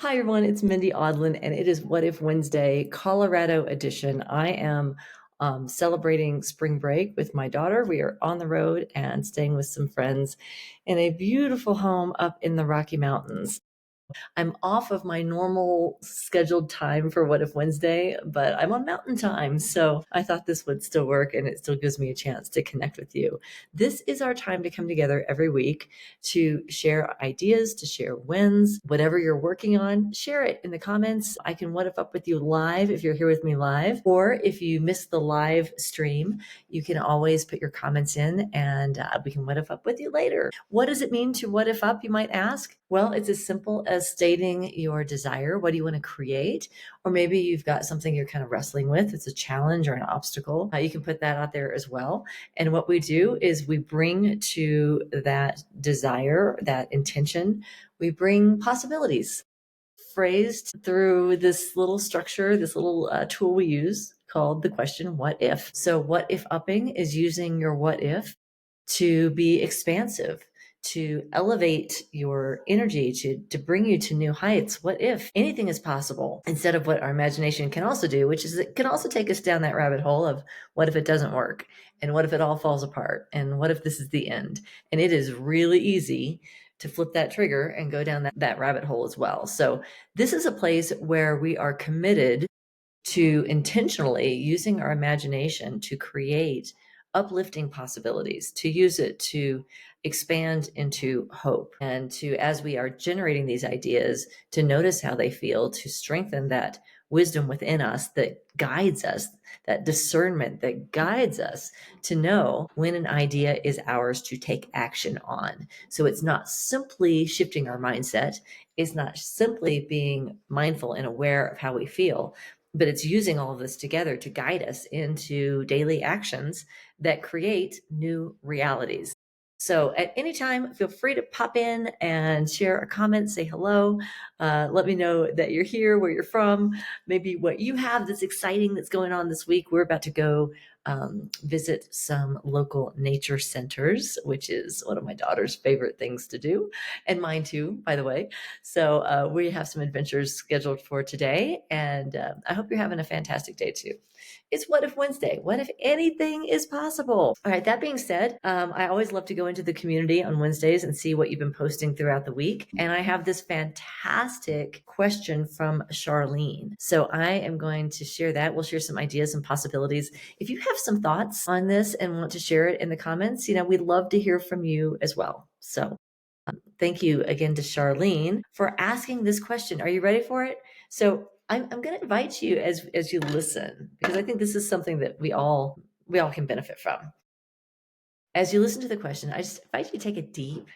Hi, everyone. It's Mindy Audlin, and it is What If Wednesday, Colorado edition. I am celebrating spring break with my daughter. We are on the road and staying with some friends in a beautiful home up in the Rocky Mountains. I'm off of my normal scheduled time for What If Wednesday, but I'm on mountain time. So I thought this would still work and it still gives me a chance to connect with you. This is our time to come together every week to share ideas, to share wins, whatever you're working on, share it in the comments. I can What If Up with you live if you're here with me live, or if you missed the live stream, you can always put your comments in and we can What If Up with you later. What does it mean to What If Up, you might ask? Well, it's as simple as stating your desire. What do you want to create? Or maybe you've got something you're kind of wrestling with. It's a challenge or an obstacle. You can put that out there as well. And what we do is we bring to that desire, that intention, we bring possibilities phrased through this little structure, this little tool we use called the question, what if? So what if upping is using your what if to be expansive, to elevate your energy, to bring you to new heights. What if anything is possible instead of what our imagination can also do, which is it can also take us down that rabbit hole of what if it doesn't work? And what if it all falls apart? And what if this is the end? And it is really easy to flip that trigger and go down that rabbit hole as well. So this is a place where we are committed to intentionally using our imagination to create uplifting possibilities, to use it to expand into hope, and to, as we are generating these ideas, to notice how they feel, to strengthen that wisdom within us that guides us, that discernment that guides us to know when an idea is ours to take action on. So it's not simply shifting our mindset, it's not simply being mindful and aware of how we feel, but it's using all of this together to guide us into daily actions that create new realities. So at any time, feel free to pop in and share a comment, say hello. Let me know that you're here, where you're from, maybe what you have that's exciting that's going on this week. We're about to go visit some local nature centers, which is one of my daughter's favorite things to do, and mine too, by the way. So we have some adventures scheduled for today, and I hope you're having a fantastic day too. It's What If Wednesday. What if anything is possible? All right, that being said, I always love to go into the community on Wednesdays and see what you've been posting throughout the week. And I have this fantastic question from Charlene. So I am going to share that. We'll share some ideas and possibilities. If you have some thoughts on this and want to share it in the comments, we'd love to hear from you as well. So thank you again to Charlene for asking this question. Are you ready for it? So I'm going to invite you as you listen, because I think this is something that we all can benefit from. As you listen to the question, I just invite you to take a deep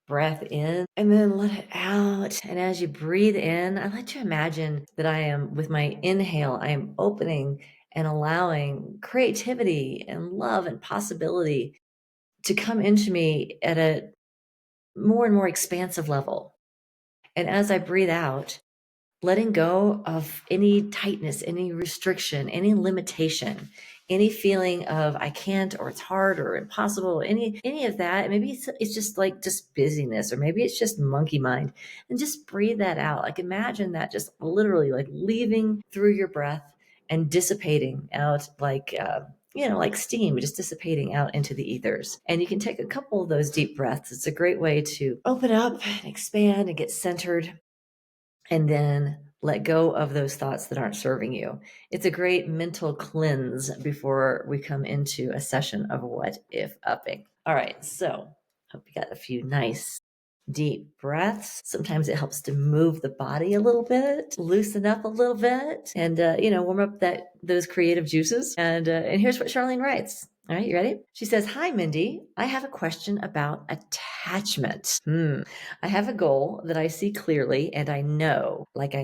breath in and then let it out. And as you breathe in, I like to imagine that I am, with my inhale, I am opening and allowing creativity and love and possibility to come into me at a more and more expansive level. And as I breathe out, letting go of any tightness, any restriction, any limitation, any feeling of I can't, or it's hard or impossible, any of that. Maybe it's just like just busyness, or maybe it's just monkey mind, and just breathe that out. Like imagine that just literally like leaving through your breath and dissipating out like steam, just dissipating out into the ethers. And you can take a couple of those deep breaths. It's a great way to open up and expand and get centered, and then let go of those thoughts that aren't serving you. It's a great mental cleanse before we come into a session of What If Upping. All right, so hope you got a few nice deep breaths. Sometimes it helps to move the body a little bit, loosen up a little bit, and warm up those creative juices. And here's what Charlene writes. All right, you ready? She says, "Hi, Mindy. I have a question about attachment. I have a goal that I see clearly, and I know that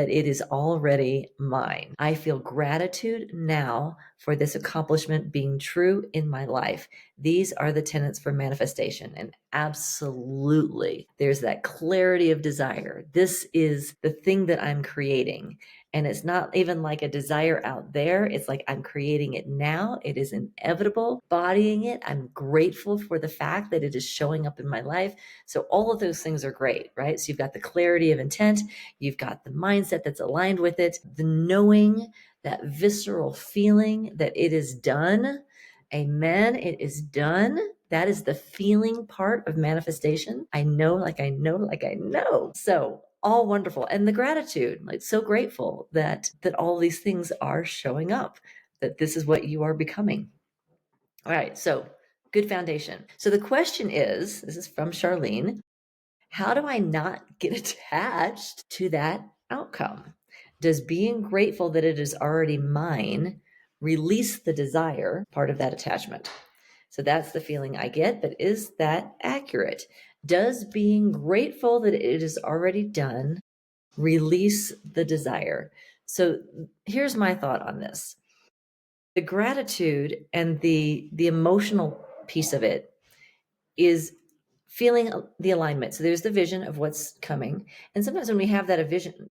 it is already mine. I feel gratitude now for this accomplishment being true in my life. These are the tenets for manifestation." And absolutely, there's that clarity of desire. This is the thing that I'm creating. And it's not even like a desire out there. It's like I'm creating it now. It is inevitable. Bodying it, I'm grateful for the fact that it is showing up in my life. So all of those things are great, right? So you've got the clarity of intent, you've got the mindset that's aligned with it, the knowing, that visceral feeling that it is done. Amen. It is done. That is the feeling part of manifestation. I know, like I know, like I know. So all wonderful. And the gratitude, like so grateful that all these things are showing up, that this is what you are becoming. All right. So good foundation. So the question is, this is from Charlene, how do I not get attached to that outcome? Does being grateful that it is already mine release the desire part of that attachment? So that's the feeling I get, but is that accurate? Does being grateful that it is already done release the desire? So here's my thought on this. The gratitude and the emotional piece of it is feeling the alignment. So there's the vision of what's coming. And sometimes when we have that vision,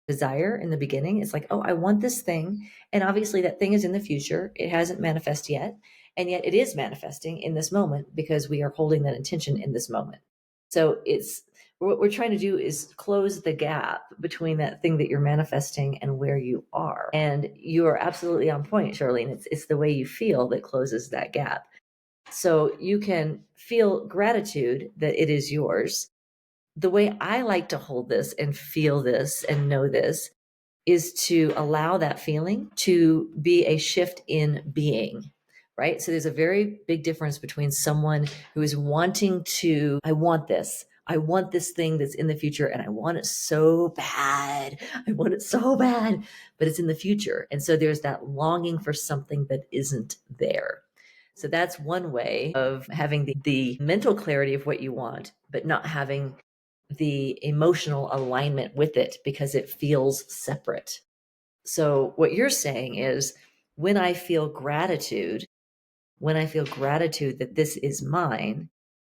desire in the beginning, it's like, oh, I want this thing. And obviously that thing is in the future. It hasn't manifested yet. And yet it is manifesting in this moment because we are holding that intention in this moment. So it's what we're trying to do is close the gap between that thing that you're manifesting and where you are. And you are absolutely on point, Charlene. It's the way you feel that closes that gap. So you can feel gratitude that it is yours. The way I like to hold this and feel this and know this is to allow that feeling to be a shift in being, right? So there's a very big difference between someone who is wanting to, I want this thing that's in the future and I want it so bad. I want it so bad, but it's in the future. And so there's that longing for something that isn't there. So that's one way of having the mental clarity of what you want, but not having the emotional alignment with it because it feels separate. So what you're saying is when I feel gratitude that this is mine,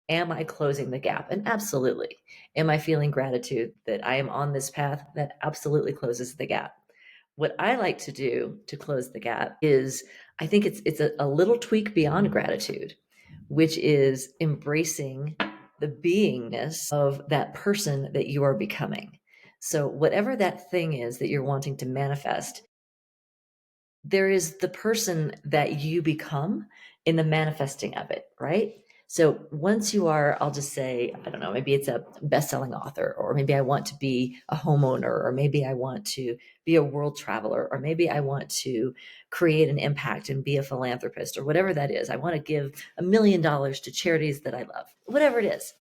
am I closing the gap? And absolutely. Am I feeling gratitude that I am on this path? That absolutely closes the gap. What I like to do to close the gap is I think it's a little tweak beyond gratitude, which is embracing the beingness of that person that you are becoming. So whatever that thing is that you're wanting to manifest, there is the person that you become in the manifesting of it, right? So once you are, I'll just say, I don't know, maybe it's a best-selling author, or maybe I want to be a homeowner, or maybe I want to be a world traveler, or maybe I want to create an impact and be a philanthropist, or whatever that is. I want to give $1 million to charities that I love, whatever it is.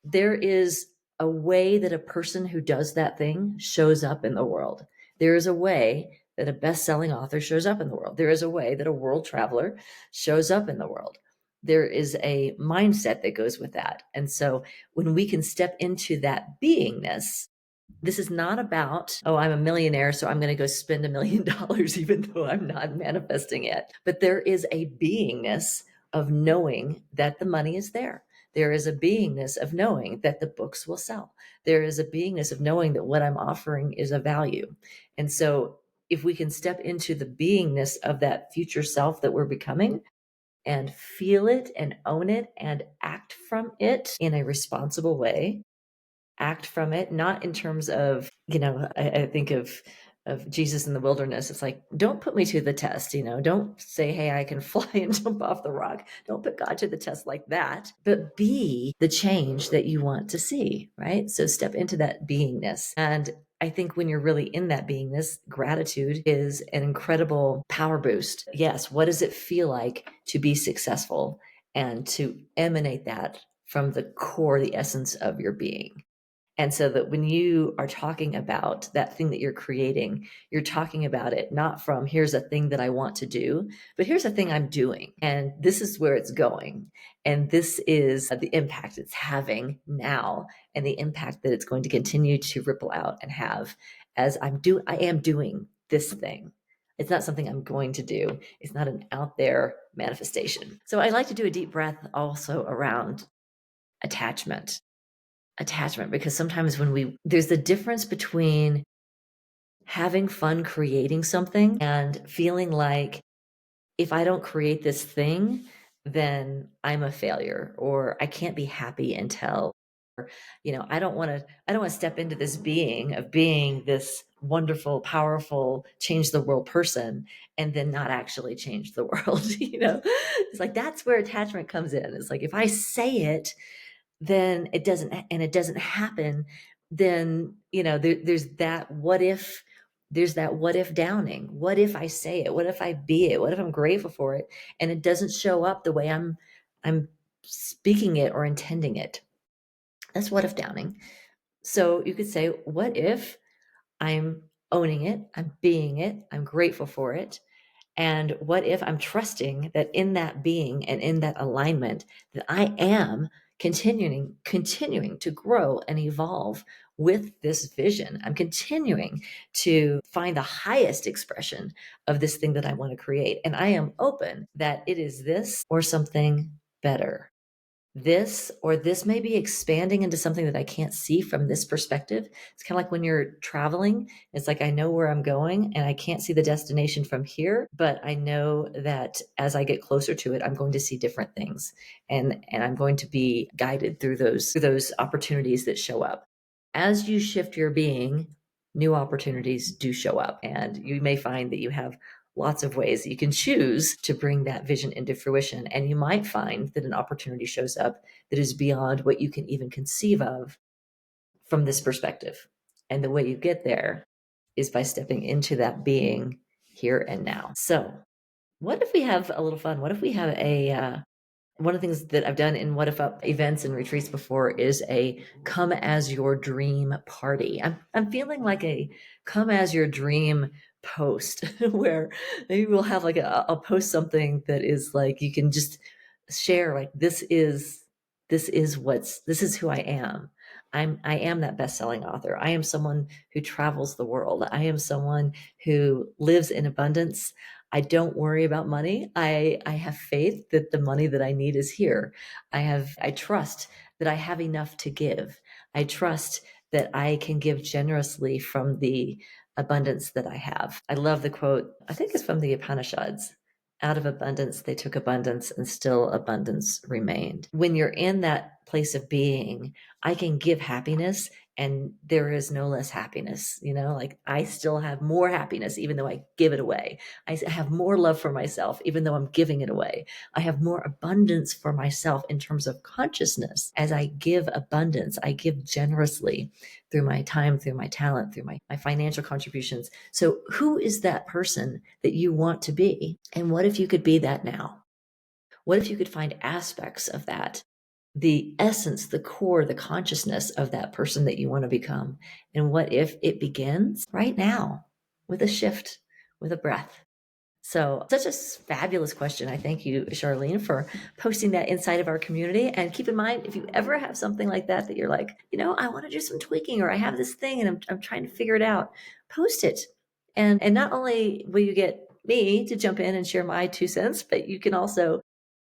There is a way that a person who does that thing shows up in the world. There is a way that a best-selling author shows up in the world. There is a way that a world traveler shows up in the world. There is a mindset that goes with that. And so when we can step into that beingness, this is not about, oh, I'm a millionaire, so I'm going to go spend $1 million, even though I'm not manifesting it. But there is a beingness of knowing that the money is there. There is a beingness of knowing that the books will sell. There is a beingness of knowing that what I'm offering is of value. And so if we can step into the beingness of that future self that we're becoming and feel it and own it and act from it in a responsible way, act from it, not in terms of, I think of Jesus in the wilderness. It's like, don't put me to the test, don't say, hey, I can fly and jump off the rock. Don't put God to the test like that, but be the change that you want to see, right? So step into that beingness. And I think when you're really in that beingness, gratitude is an incredible power boost. Yes. What does it feel like to be successful and to emanate that from the core, the essence of your being? And so that when you are talking about that thing that you're creating, you're talking about it not from here's a thing that I want to do, but here's a thing I'm doing. And this is where it's going. And this is the impact it's having now and the impact that it's going to continue to ripple out and have as I am doing this thing. It's not something I'm going to do. It's not an out there manifestation. So I like to do a deep breath also around attachment, because sometimes when there's the difference between having fun creating something and feeling like if I don't create this thing, then I'm a failure or I can't be happy until, or, I don't want to step into this being of being this wonderful, powerful, change the world person and then not actually change the world. It's like that's where attachment comes in. It's like if I say it, then it doesn't happen, then there's that what if downing. What if I say it? What if I be it? What if I'm grateful for it and it doesn't show up the way I'm speaking it or intending it? That's what if downing. So you could say, what if I'm owning it, I'm being it, I'm grateful for it, and what if I'm trusting that in that being and in that alignment, that I am continuing to grow and evolve with this vision. I'm continuing to find the highest expression of this thing that I want to create. And I am open that it is this or something better. This may be expanding into something that I can't see from this perspective. It's kind of like when you're traveling. It's like I know where I'm going and I can't see the destination from here, but I know that as I get closer to it, I'm going to see different things and I'm going to be guided through those opportunities that show up. As you shift your being, new opportunities do show up, and you may find that you have lots of ways that you can choose to bring that vision into fruition. And you might find that an opportunity shows up that is beyond what you can even conceive of from this perspective. And the way you get there is by stepping into that being here and now. So, what if we have a little fun? What if we have one of the things that I've done in What If Up events and retreats before is a come as your dream party. I'm feeling like a come as your dream post where maybe we'll have like I'll post something that is like you can just share like this is who I am. I am that best-selling author. I am someone who travels the world. I am someone who lives in abundance. I don't worry about money. I have faith that the money that I need is here. I trust that I have enough to give. I trust that I can give generously from the abundance that I have. I love the quote. I think it's from the Upanishads. Out of abundance, they took abundance, and still abundance remained. When you're in that place of being, I can give happiness and there is no less happiness. Like I still have more happiness, even though I give it away. I have more love for myself, even though I'm giving it away. I have more abundance for myself in terms of consciousness. As I give abundance, I give generously through my time, through my talent, through my financial contributions. So who is that person that you want to be? And what if you could be that now? What if you could find aspects of that, the essence, the core, the consciousness of that person that you want to become? And what if it begins right now with a shift, with a breath? So, such a fabulous question. I thank you, Charlene, for posting that inside of our community. And keep in mind, if you ever have something like that, that you're like, I want to do some tweaking, or I have this thing and I'm trying to figure it out, post it. And not only will you get me to jump in and share my 2 cents, but you can also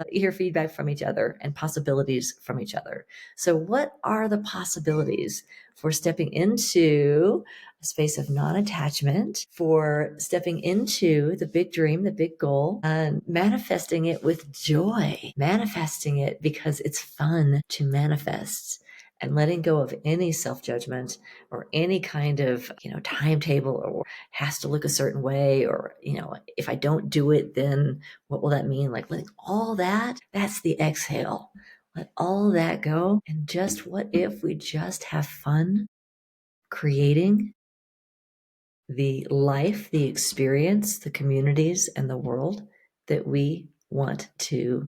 hear feedback from each other and possibilities from each other. So, what are the possibilities for stepping into a space of non attachment, for stepping into the big dream, the big goal, and manifesting it with joy, manifesting it because it's fun to manifest? And letting go of any self-judgment or any kind of timetable, or has to look a certain way, or if I don't do it, then what will that mean? Like letting all that's the exhale. Let all that go. And just what if we just have fun creating the life, the experience, the communities, and the world that we want to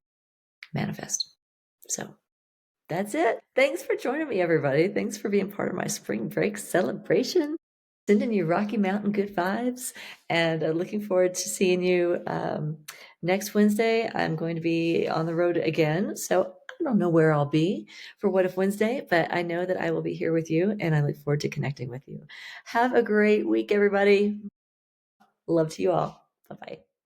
manifest? So that's it. Thanks for joining me, everybody. Thanks for being part of my spring break celebration. Sending you Rocky Mountain good vibes, and looking forward to seeing you next Wednesday. I'm going to be on the road again, so I don't know where I'll be for What If Wednesday, but I know that I will be here with you, and I look forward to connecting with you. Have a great week, everybody. Love to you all. Bye-bye.